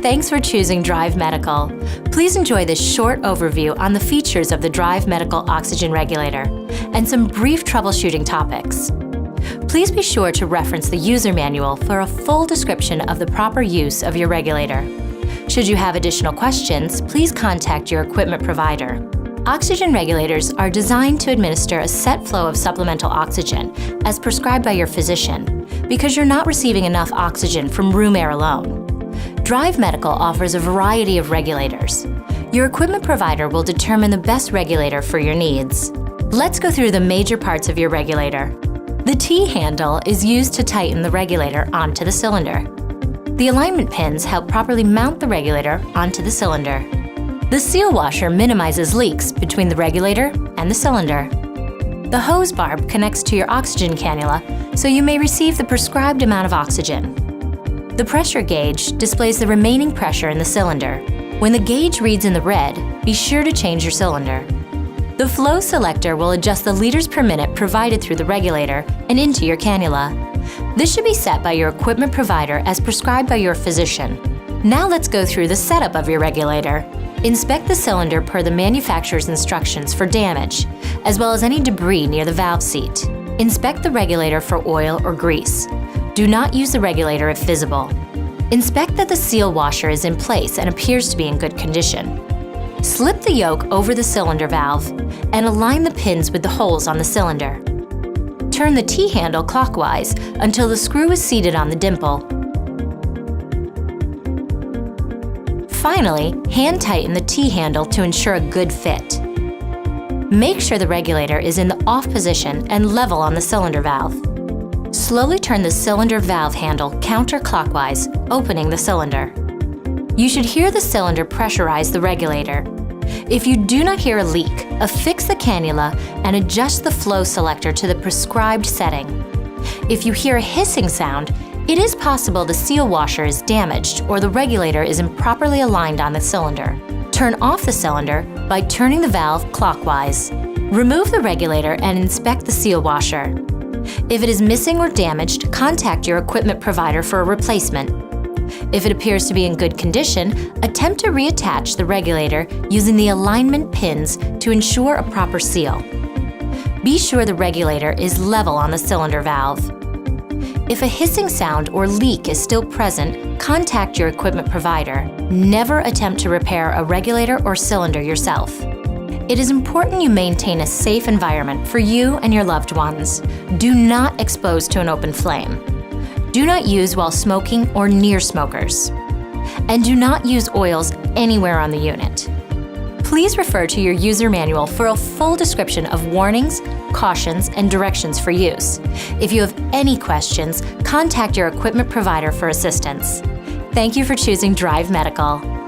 Thanks for choosing Drive Medical. Please enjoy this short overview on the features of the Drive Medical Oxygen Regulator and some brief troubleshooting topics. Please be sure to reference the user manual for a full description of the proper use of your regulator. Should you have additional questions, please contact your equipment provider. Oxygen regulators are designed to administer a set flow of supplemental oxygen as prescribed by your physician because you're not receiving enough oxygen from room air alone. Drive Medical offers a variety of regulators. Your equipment provider will determine the best regulator for your needs. Let's go through the major parts of your regulator. The T-handle is used to tighten the regulator onto the cylinder. The alignment pins help properly mount the regulator onto the cylinder. The seal washer minimizes leaks between the regulator and the cylinder. The hose barb connects to your oxygen cannula so you may receive the prescribed amount of oxygen. The pressure gauge displays the remaining pressure in the cylinder. When the gauge reads in the red, be sure to change your cylinder. The flow selector will adjust the liters per minute provided through the regulator and into your cannula. This should be set by your equipment provider as prescribed by your physician. Now let's go through the setup of your regulator. Inspect the cylinder per the manufacturer's instructions for damage, as well as any debris near the valve seat. Inspect the regulator for oil or grease. Do not use the regulator if visible. Inspect that the seal washer is in place and appears to be in good condition. Slip the yoke over the cylinder valve and align the pins with the holes on the cylinder. Turn the T-handle clockwise until the screw is seated on the dimple. Finally, hand tighten the T-handle to ensure a good fit. Make sure the regulator is in the off position and level on the cylinder valve. Slowly turn the cylinder valve handle counterclockwise, opening the cylinder. You should hear the cylinder pressurize the regulator. If you do not hear a leak, affix the cannula and adjust the flow selector to the prescribed setting. If you hear a hissing sound, it is possible the seal washer is damaged or the regulator is improperly aligned on the cylinder. Turn off the cylinder by turning the valve clockwise. Remove the regulator and inspect the seal washer. If it is missing or damaged, contact your equipment provider for a replacement. If it appears to be in good condition, attempt to reattach the regulator using the alignment pins to ensure a proper seal. Be sure the regulator is level on the cylinder valve. If a hissing sound or leak is still present, contact your equipment provider. Never attempt to repair a regulator or cylinder yourself. It is important you maintain a safe environment for you and your loved ones. Do not expose to an open flame. Do not use while smoking or near smokers. And do not use oils anywhere on the unit. Please refer to your user manual for a full description of warnings, cautions, and directions for use. If you have any questions, contact your equipment provider for assistance. Thank you for choosing Drive Medical.